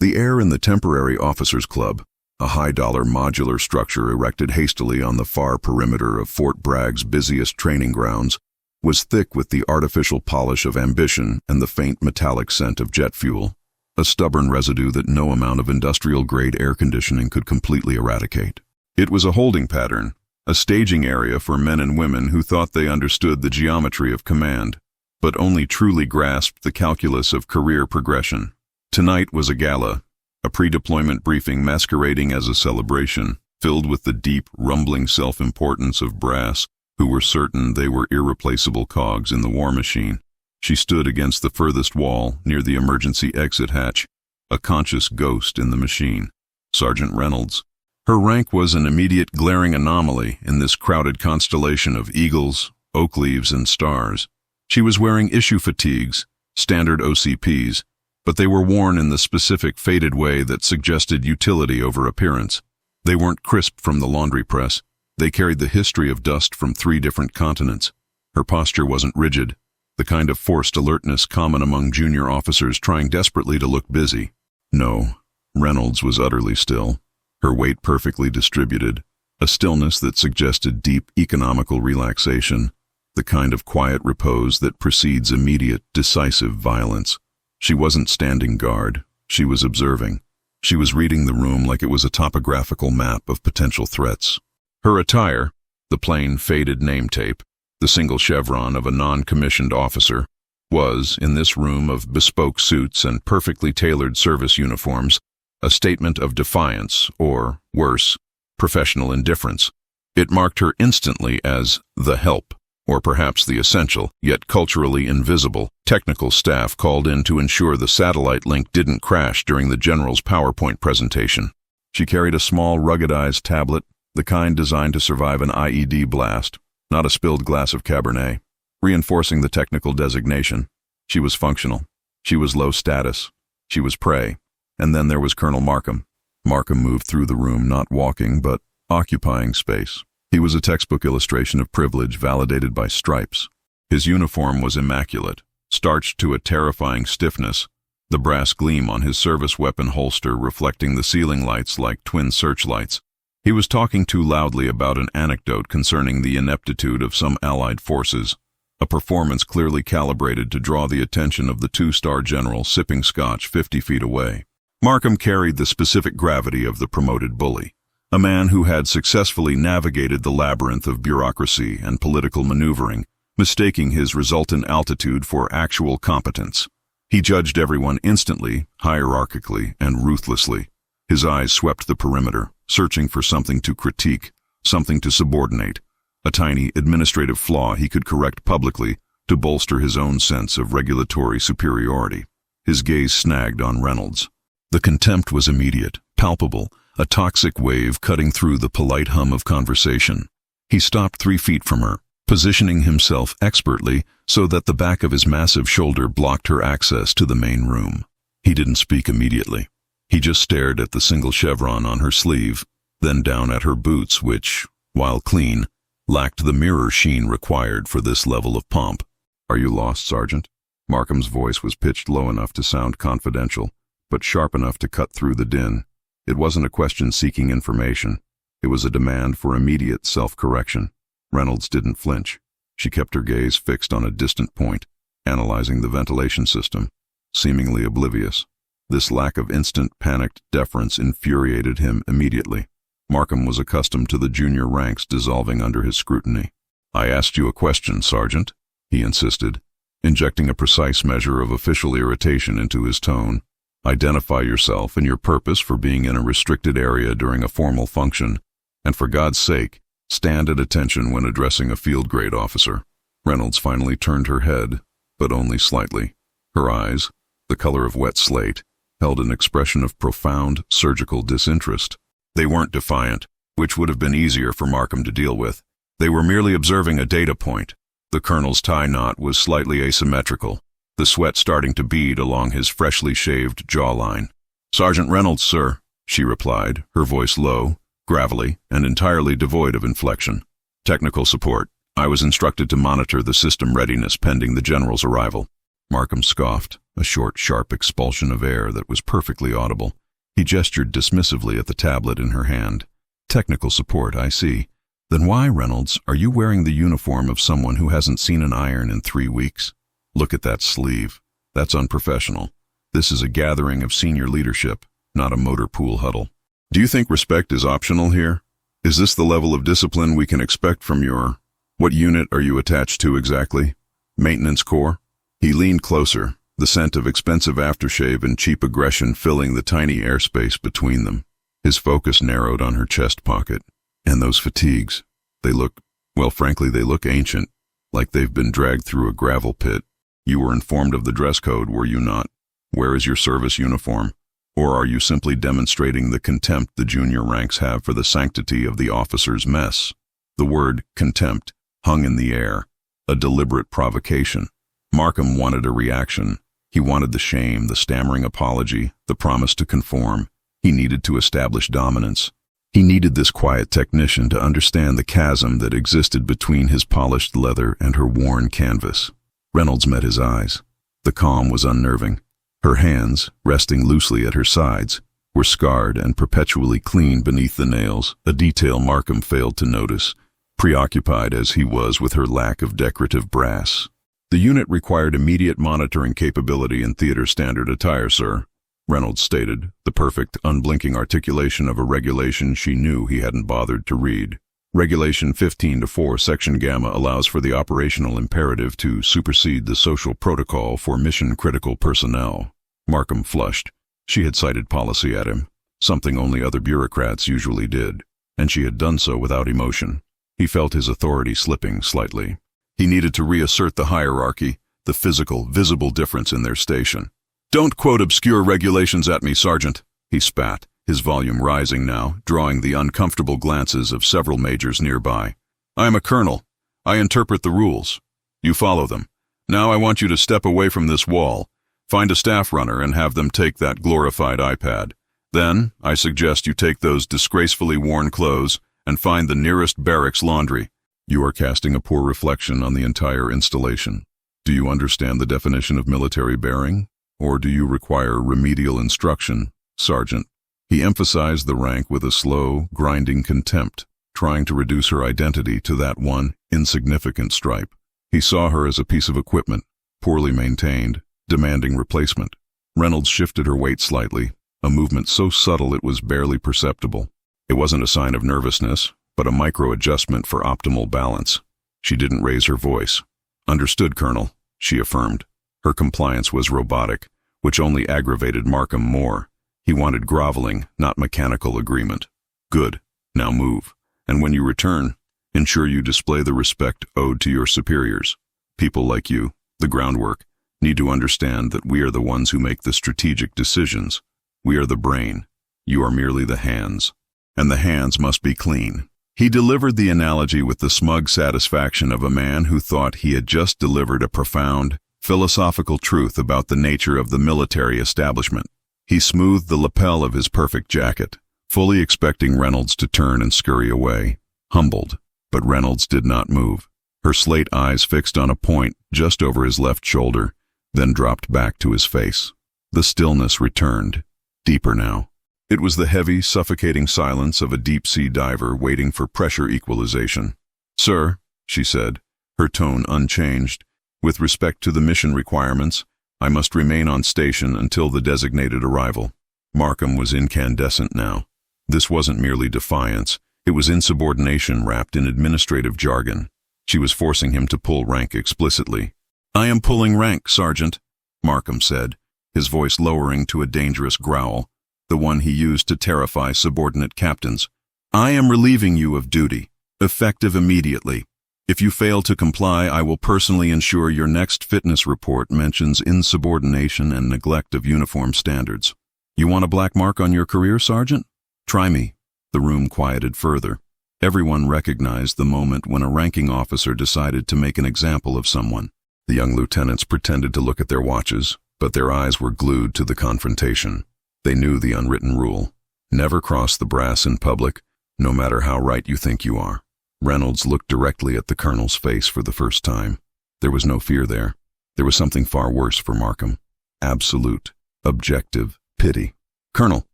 The air in the temporary officers' club, a high-dollar modular structure erected hastily on the far perimeter of Fort Bragg's busiest training grounds, was thick with the artificial polish of ambition and the faint metallic scent of jet fuel, a stubborn residue that no amount of industrial-grade air conditioning could completely eradicate. It was a holding pattern, a staging area for men and women who thought they understood the geometry of command, but only truly grasped the calculus of career progression. Tonight was a gala, a pre-deployment briefing masquerading as a celebration, filled with the deep, rumbling self-importance of brass, who were certain they were irreplaceable cogs in the war machine. She stood against the furthest wall, near the emergency exit hatch, a conscious ghost in the machine. Sergeant Reynolds. Her rank was an immediate glaring anomaly in this crowded constellation of eagles, oak leaves, and stars. She was wearing issue fatigues, standard OCPs, but they were worn in the specific faded way that suggested utility over appearance. They weren't crisp from the laundry press. They carried the history of dust from 3 different continents. Her posture wasn't rigid, the kind of forced alertness common among junior officers trying desperately to look busy. No, Reynolds was utterly still, her weight perfectly distributed, a stillness that suggested deep economical relaxation, the kind of quiet repose that precedes immediate, decisive violence. She wasn't standing guard, she was observing. She was reading the room like it was a topographical map of potential threats. Her attire, the plain, faded name tape, the single chevron of a non-commissioned officer, was, in this room of bespoke suits and perfectly tailored service uniforms, a statement of defiance, or, worse, professional indifference. It marked her instantly as the help, or perhaps the essential, yet culturally invisible, technical staff called in to ensure the satellite link didn't crash during the general's PowerPoint presentation. She carried a small, ruggedized tablet, the kind designed to survive an IED blast, not a spilled glass of Cabernet, reinforcing the technical designation. She was functional. She was low status. She was prey. And then there was Colonel Markham. Markham moved through the room, not walking, but occupying space. He was a textbook illustration of privilege validated by stripes. His uniform was immaculate, starched to a terrifying stiffness, the brass gleam on his service weapon holster reflecting the ceiling lights like twin searchlights. He was talking too loudly about an anecdote concerning the ineptitude of some Allied forces, a performance clearly calibrated to draw the attention of the 2-star general sipping scotch 50 feet away. Markham carried the specific gravity of the promoted bully, a man who had successfully navigated the labyrinth of bureaucracy and political maneuvering, mistaking his resultant altitude for actual competence. He judged everyone instantly, hierarchically, and ruthlessly. His eyes swept the perimeter, searching for something to critique, something to subordinate, a tiny administrative flaw he could correct publicly to bolster his own sense of regulatory superiority. His gaze snagged on Reynolds. The contempt was immediate, palpable, a toxic wave cutting through the polite hum of conversation. He stopped 3 feet from her, positioning himself expertly so that the back of his massive shoulder blocked her access to the main room. He didn't speak immediately. He just stared at the single chevron on her sleeve, then down at her boots which, while clean, lacked the mirror sheen required for this level of pomp. "Are you lost, Sergeant?" Markham's voice was pitched low enough to sound confidential, but sharp enough to cut through the din. It wasn't a question seeking information. It was a demand for immediate self-correction. Reynolds didn't flinch. She kept her gaze fixed on a distant point, analyzing the ventilation system, seemingly oblivious. This lack of instant, panicked deference infuriated him immediately. Markham was accustomed to the junior ranks dissolving under his scrutiny. "I asked you a question, Sergeant," he insisted, injecting a precise measure of official irritation into his tone. "Identify yourself and your purpose for being in a restricted area during a formal function, and for God's sake, stand at attention when addressing a field-grade officer." Reynolds finally turned her head, but only slightly. Her eyes, the color of wet slate, held an expression of profound, surgical disinterest. They weren't defiant, which would have been easier for Markham to deal with. They were merely observing a data point. The colonel's tie knot was slightly asymmetrical, the sweat starting to bead along his freshly shaved jawline. "Sergeant Reynolds, sir," she replied, her voice low, gravelly, and entirely devoid of inflection. "Technical support. I was instructed to monitor the system readiness pending the general's arrival." Markham scoffed, a short, sharp expulsion of air that was perfectly audible. He gestured dismissively at the tablet in her hand. Technical support, I see. Then why, Reynolds, are you wearing the uniform of someone who hasn't seen an iron in 3 weeks? Look at that sleeve. That's unprofessional. This is a gathering of senior leadership, not a motor pool huddle. Do you think respect is optional here? Is this the level of discipline we can expect from your... What unit are you attached to exactly? Maintenance Corps? He leaned closer, the scent of expensive aftershave and cheap aggression filling the tiny airspace between them. His focus narrowed on her chest pocket. And those fatigues, they look, well, frankly, they look ancient, like they've been dragged through a gravel pit. You were informed of the dress code, were you not? Where is your service uniform? Or are you simply demonstrating the contempt the junior ranks have for the sanctity of the officer's mess? The word contempt hung in the air, a deliberate provocation. Markham wanted a reaction. He wanted the shame, the stammering apology, the promise to conform. He needed to establish dominance. He needed this quiet technician to understand the chasm that existed between his polished leather and her worn canvas. Reynolds met his eyes. The calm was unnerving. Her hands, resting loosely at her sides, were scarred and perpetually clean beneath the nails, a detail Markham failed to notice, preoccupied as he was with her lack of decorative brass. The unit required immediate monitoring capability in theater standard attire, sir, Reynolds stated, the perfect, unblinking articulation of a regulation she knew he hadn't bothered to read. Regulation 15-4 Section Gamma allows for the operational imperative to supersede the social protocol for mission-critical personnel. Markham flushed. She had cited policy at him, something only other bureaucrats usually did, and she had done so without emotion. He felt his authority slipping slightly. He needed to reassert the hierarchy, the physical, visible difference in their station. "Don't quote obscure regulations at me, Sergeant," he spat, his volume rising now, drawing the uncomfortable glances of several majors nearby. "I am a colonel. I interpret the rules. You follow them. Now I want you to step away from this wall, find a staff runner and have them take that glorified iPad. Then, I suggest you take those disgracefully worn clothes and find the nearest barracks laundry. You are casting a poor reflection on the entire installation. Do you understand the definition of military bearing? Or do you require remedial instruction, Sergeant?" He emphasized the rank with a slow, grinding contempt, trying to reduce her identity to that one insignificant stripe. He saw her as a piece of equipment, poorly maintained, demanding replacement. Reynolds shifted her weight slightly, a movement so subtle it was barely perceptible. It wasn't a sign of nervousness, but a micro-adjustment for optimal balance. She didn't raise her voice. "Understood, Colonel," she affirmed. Her compliance was robotic, which only aggravated Markham more. He wanted groveling, not mechanical agreement. "Good. Now move. And when you return, ensure you display the respect owed to your superiors. People like you, the groundwork, need to understand that we are the ones who make the strategic decisions. We are the brain. You are merely the hands. And the hands must be clean." He delivered the analogy with the smug satisfaction of a man who thought he had just delivered a profound, philosophical truth about the nature of the military establishment. He smoothed the lapel of his perfect jacket, fully expecting Reynolds to turn and scurry away, humbled, but Reynolds did not move. Her slate eyes fixed on a point just over his left shoulder, then dropped back to his face. The stillness returned, deeper now. It was the heavy, suffocating silence of a deep-sea diver waiting for pressure equalization. "Sir," she said, her tone unchanged, "with respect to the mission requirements, I must remain on station until the designated arrival." Markham was incandescent now. This wasn't merely defiance, it was insubordination wrapped in administrative jargon. She was forcing him to pull rank explicitly. "I am pulling rank, Sergeant," Markham said, his voice lowering to a dangerous growl, the one he used to terrify subordinate captains. "I am relieving you of duty, effective immediately. If you fail to comply, I will personally ensure your next fitness report mentions insubordination and neglect of uniform standards. You want a black mark on your career, Sergeant? Try me." The room quieted further. Everyone recognized the moment when a ranking officer decided to make an example of someone. The young lieutenants pretended to look at their watches, but their eyes were glued to the confrontation. They knew the unwritten rule. Never cross the brass in public, no matter how right you think you are. Reynolds looked directly at the colonel's face for the first time. There was no fear there. There was something far worse for Markham. absolute, objective pity. "Colonel,"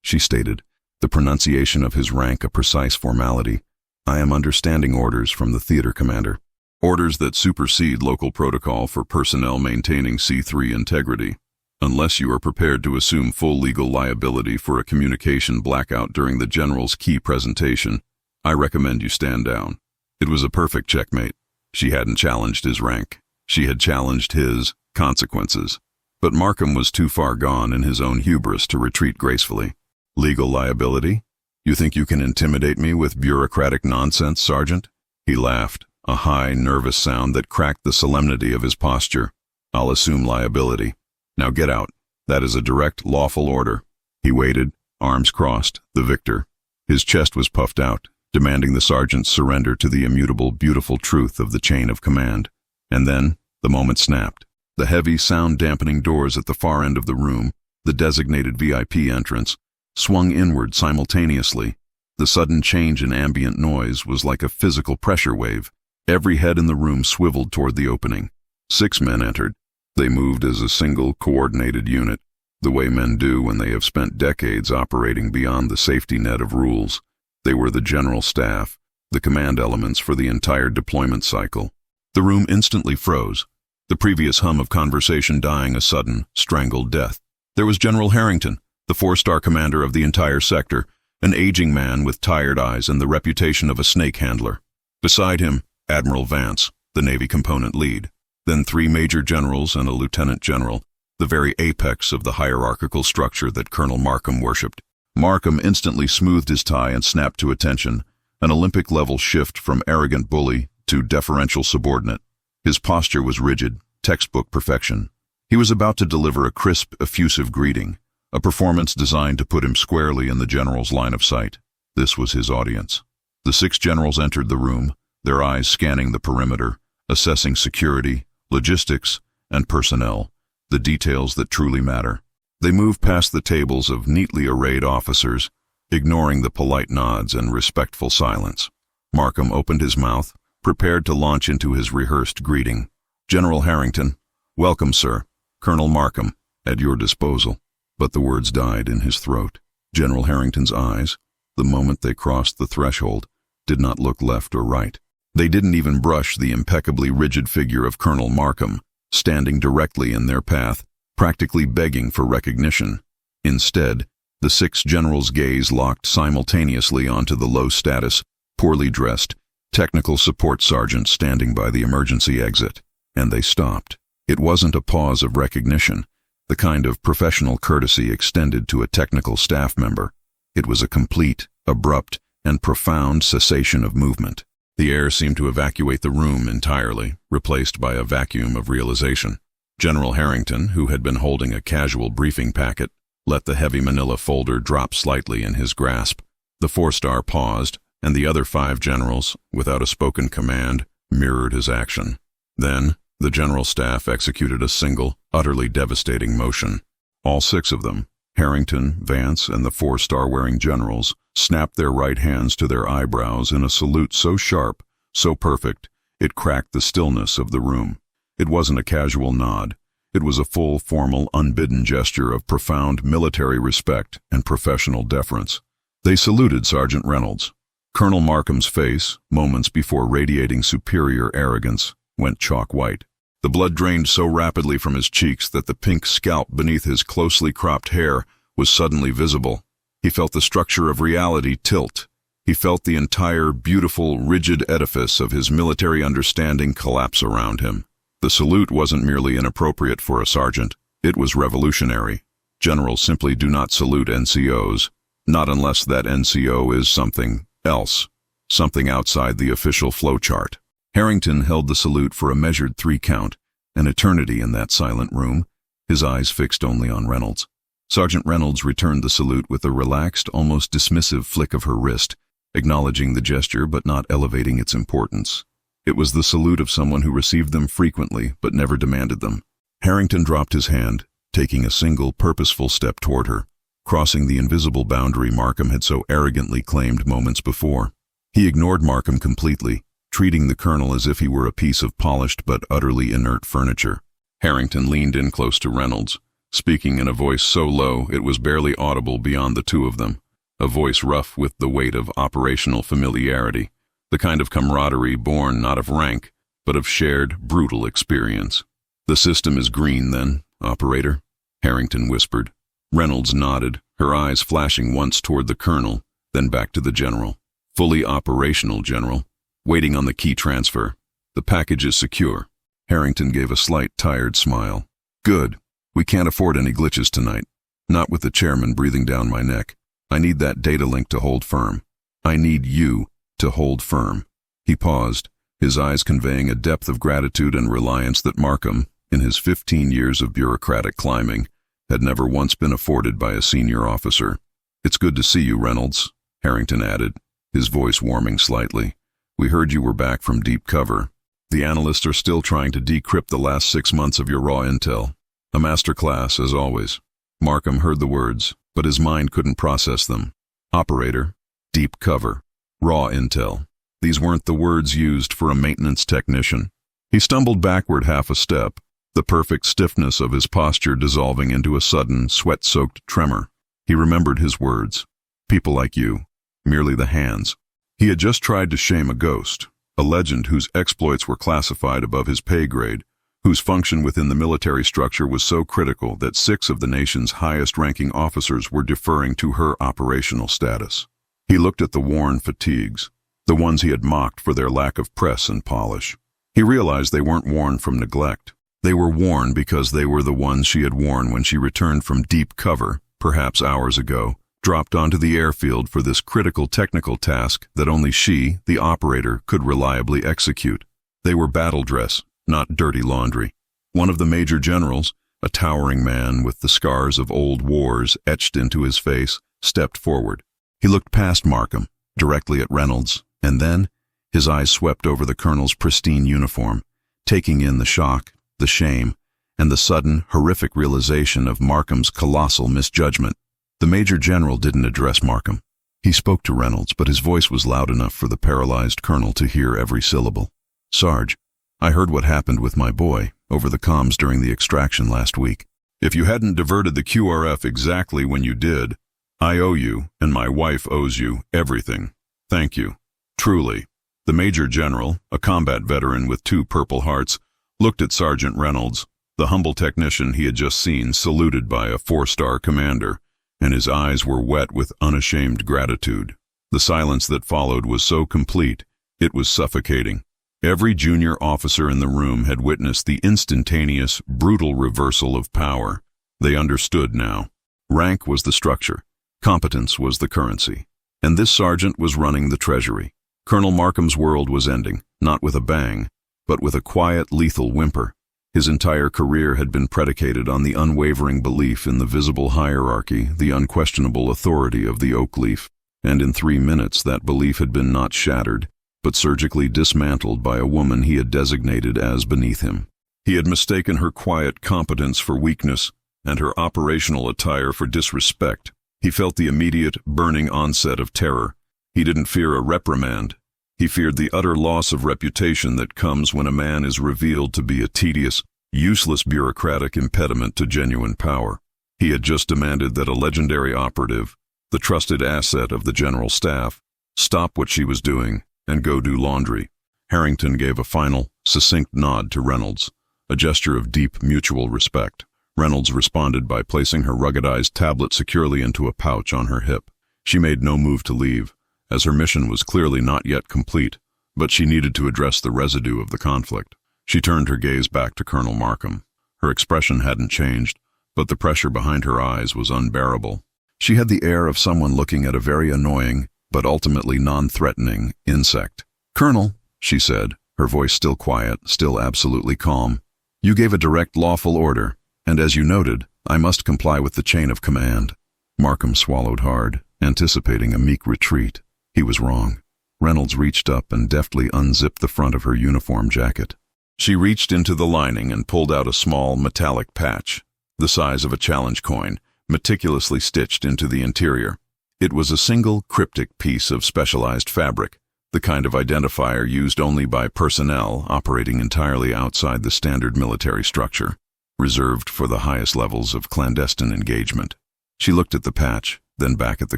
she stated, the pronunciation of his rank a precise formality, "I am understanding orders from the theater commander. Orders that supersede local protocol for personnel maintaining C3 integrity. Unless you are prepared to assume full legal liability for a communication blackout during the general's key presentation, I recommend you stand down." It was a perfect checkmate. She hadn't challenged his rank. She had challenged his consequences. But Markham was too far gone in his own hubris to retreat gracefully. "Legal liability? You think you can intimidate me with bureaucratic nonsense, Sergeant?" He laughed, a high, nervous sound that cracked the solemnity of his posture. "I'll assume liability. Now get out. That is a direct, lawful order." He waited, arms crossed, the victor. His chest was puffed out, demanding the sergeant's surrender to the immutable, beautiful truth of the chain of command. And then, the moment snapped. The heavy, sound-dampening doors at the far end of the room, the designated VIP entrance, swung inward simultaneously. The sudden change in ambient noise was like a physical pressure wave. Every head in the room swiveled toward the opening. 6 men entered. They moved as a single, coordinated unit, the way men do when they have spent decades operating beyond the safety net of rules. They were the general staff, the command elements for the entire deployment cycle. The room instantly froze, the previous hum of conversation dying a sudden, strangled death. There was General Harrington, the 4-star commander of the entire sector, an aging man with tired eyes and the reputation of a snake handler. Beside him, Admiral Vance, the Navy component lead. Then 3 major generals and a lieutenant general, the very apex of the hierarchical structure that Colonel Markham worshipped. Markham instantly smoothed his tie and snapped to attention, an Olympic-level shift from arrogant bully to deferential subordinate. His posture was rigid, textbook perfection. He was about to deliver a crisp, effusive greeting, a performance designed to put him squarely in the general's line of sight. This was his audience. The 6 generals entered the room, their eyes scanning the perimeter, assessing security, logistics, and personnel, the details that truly matter. They moved past the tables of neatly arrayed officers, ignoring the polite nods and respectful silence. Markham opened his mouth, prepared to launch into his rehearsed greeting. "General Harrington, welcome, sir. Colonel Markham, at your disposal." But the words died in his throat. General Harrington's eyes, the moment they crossed the threshold, did not look left or right. They didn't even brush the impeccably rigid figure of Colonel Markham, standing directly in their path, practically begging for recognition. Instead, the 6 generals' gaze locked simultaneously onto the low-status, poorly dressed, technical support sergeant standing by the emergency exit. And they stopped. It wasn't a pause of recognition, the kind of professional courtesy extended to a technical staff member. It was a complete, abrupt, and profound cessation of movement. The air seemed to evacuate the room entirely, replaced by a vacuum of realization. General Harrington, who had been holding a casual briefing packet, let the heavy manila folder drop slightly in his grasp. The 4-star paused, and the other 5 generals, without a spoken command, mirrored his action. Then, the general staff executed a single, utterly devastating motion. All 6 of them, Harrington, Vance, and the 4-star-wearing generals, snapped their right hands to their eyebrows in a salute so sharp, so perfect, it cracked the stillness of the room. It wasn't a casual nod. It was a full, formal, unbidden gesture of profound military respect and professional deference. They saluted Sergeant Reynolds. Colonel Markham's face, moments before radiating superior arrogance, went chalk white. The blood drained so rapidly from his cheeks that the pink scalp beneath his closely cropped hair was suddenly visible. He felt the structure of reality tilt. He felt the entire, beautiful, rigid edifice of his military understanding collapse around him. The salute wasn't merely inappropriate for a sergeant. It was revolutionary. Generals simply do not salute NCOs, not unless that NCO is something else, something outside the official flowchart. Harrington held the salute for a measured 3 count, an eternity in that silent room, his eyes fixed only on Reynolds. Sergeant Reynolds returned the salute with a relaxed, almost dismissive flick of her wrist, acknowledging the gesture but not elevating its importance. It was the salute of someone who received them frequently but never demanded them. Harrington dropped his hand, taking a single, purposeful step toward her, crossing the invisible boundary Markham had so arrogantly claimed moments before. He ignored Markham completely, treating the colonel as if he were a piece of polished but utterly inert furniture. Harrington leaned in close to Reynolds, speaking in a voice so low it was barely audible beyond the two of them, a voice rough with the weight of operational familiarity, the kind of camaraderie born not of rank, but of shared, brutal experience. "The system is green, then, operator?" Harrington whispered. Reynolds nodded, her eyes flashing once toward the colonel, then back to the general. "Fully operational, General. Waiting on the key transfer. The package is secure." Harrington gave a slight, tired smile. "Good. We can't afford any glitches tonight. Not with the chairman breathing down my neck. I need that data link to hold firm. I need you to hold firm." He paused, his eyes conveying a depth of gratitude and reliance that Markham, in his 15 years of bureaucratic climbing, had never once been afforded by a senior officer. "It's good to see you, Reynolds," Harrington added, his voice warming slightly. "We heard you were back from deep cover. The analysts are still trying to decrypt the last 6 months of your raw intel. A master class, as always." Markham heard the words, but his mind couldn't process them. Operator, deep cover, raw intel. These weren't the words used for a maintenance technician. He stumbled backward half a step, the perfect stiffness of his posture dissolving into a sudden, sweat-soaked tremor. He remembered his words. "People like you. Merely the hands." He had just tried to shame a ghost, a legend whose exploits were classified above his pay grade, whose function within the military structure was so critical that 6 of the nation's highest-ranking officers were deferring to her operational status. He looked at the worn fatigues, the ones he had mocked for their lack of press and polish. He realized they weren't worn from neglect. They were worn because they were the ones she had worn when she returned from deep cover, perhaps hours ago, dropped onto the airfield for this critical technical task that only she, the operator, could reliably execute. They were battle dress, not dirty laundry. One of the major generals, a towering man with the scars of old wars etched into his face, stepped forward. He looked past Markham, directly at Reynolds, and then his eyes swept over the colonel's pristine uniform, taking in the shock, the shame, and the sudden, horrific realization of Markham's colossal misjudgment. The Major General didn't address Markham. He spoke to Reynolds, but his voice was loud enough for the paralyzed colonel to hear every syllable. "Sarge, I heard what happened with my boy over the comms during the extraction last week. If you hadn't diverted the QRF exactly when you did, I owe you, and my wife owes you, everything. Thank you. Truly." The Major General, a combat veteran with 2 Purple Hearts, looked at Sergeant Reynolds, the humble technician he had just seen saluted by a 4-star commander, and his eyes were wet with unashamed gratitude. The silence that followed was so complete, it was suffocating. Every junior officer in the room had witnessed the instantaneous, brutal reversal of power. They understood now. Rank was the structure. Competence was the currency. And this sergeant was running the treasury. Colonel Markham's world was ending, not with a bang, but with a quiet, lethal whimper. His entire career had been predicated on the unwavering belief in the visible hierarchy, the unquestionable authority of the oak leaf. And in 3 minutes that belief had been not shattered, but surgically dismantled by a woman he had designated as beneath him. He had mistaken her quiet competence for weakness, and her operational attire for disrespect. He felt the immediate, burning onset of terror. He didn't fear a reprimand. He feared the utter loss of reputation that comes when a man is revealed to be a tedious, useless bureaucratic impediment to genuine power. He had just demanded that a legendary operative, the trusted asset of the general staff, stop what she was doing and go do laundry. Harrington gave a final, succinct nod to Reynolds, a gesture of deep mutual respect. Reynolds responded by placing her ruggedized tablet securely into a pouch on her hip. She made no move to leave, as her mission was clearly not yet complete, but she needed to address the residue of the conflict. She turned her gaze back to Colonel Markham. Her expression hadn't changed, but the pressure behind her eyes was unbearable. She had the air of someone looking at a very annoying, but ultimately non-threatening, insect. "Colonel," she said, her voice still quiet, still absolutely calm, "you gave a direct lawful order, and as you noted, I must comply with the chain of command." Markham swallowed hard, anticipating a meek retreat. He was wrong. Reynolds reached up and deftly unzipped the front of her uniform jacket. She reached into the lining and pulled out a small metallic patch, the size of a challenge coin, meticulously stitched into the interior. It was a single cryptic piece of specialized fabric, the kind of identifier used only by personnel operating entirely outside the standard military structure. reserved for the highest levels of clandestine engagement. She looked at the patch, then back at the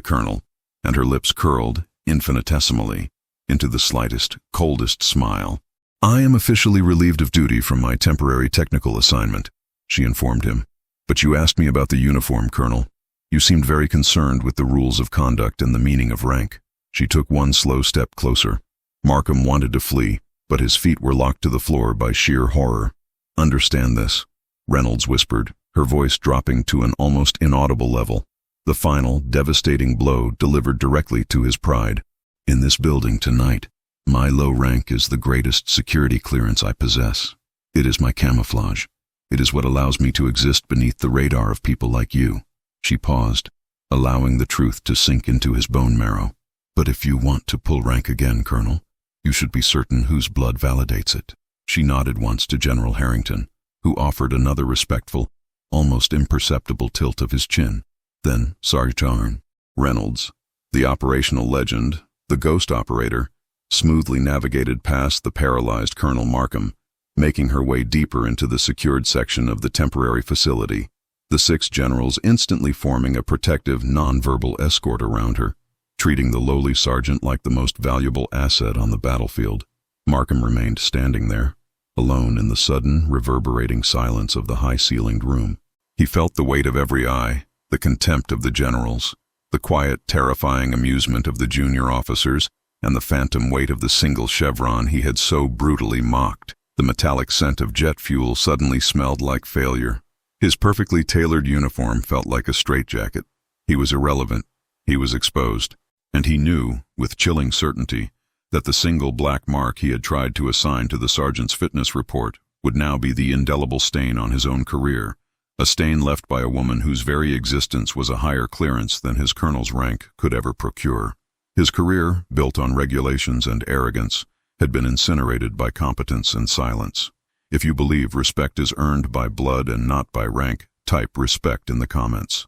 colonel, and her lips curled, infinitesimally, into the slightest, coldest smile. "I am officially relieved of duty from my temporary technical assignment," she informed him. "But you asked me about the uniform, Colonel. You seemed very concerned with the rules of conduct and the meaning of rank." She took one slow step closer. Markham wanted to flee, but his feet were locked to the floor by sheer horror. "Understand this," Reynolds whispered, her voice dropping to an almost inaudible level. The final, devastating blow delivered directly to his pride. "In this building tonight, my low rank is the greatest security clearance I possess. It is my camouflage. It is what allows me to exist beneath the radar of people like you." She paused, allowing the truth to sink into his bone marrow. "But if you want to pull rank again, Colonel, you should be certain whose blood validates it." She nodded once to General Harrington, who offered another respectful, almost imperceptible tilt of his chin. Then Sergeant Reynolds, the operational legend, the ghost operator, smoothly navigated past the paralyzed Colonel Markham, making her way deeper into the secured section of the temporary facility, the 6 generals instantly forming a protective, non-verbal escort around her, treating the lowly sergeant like the most valuable asset on the battlefield. Markham remained standing there, alone in the sudden, reverberating silence of the high-ceilinged room. He felt the weight of every eye, the contempt of the generals, the quiet, terrifying amusement of the junior officers, and the phantom weight of the single chevron he had so brutally mocked. The metallic scent of jet fuel suddenly smelled like failure. His perfectly tailored uniform felt like a straitjacket. He was irrelevant. He was exposed. And he knew, with chilling certainty, that the single black mark he had tried to assign to the sergeant's fitness report would now be the indelible stain on his own career, a stain left by a woman whose very existence was a higher clearance than his colonel's rank could ever procure. His career, built on regulations and arrogance, had been incinerated by competence and silence. If you believe respect is earned by blood and not by rank, type respect in the comments.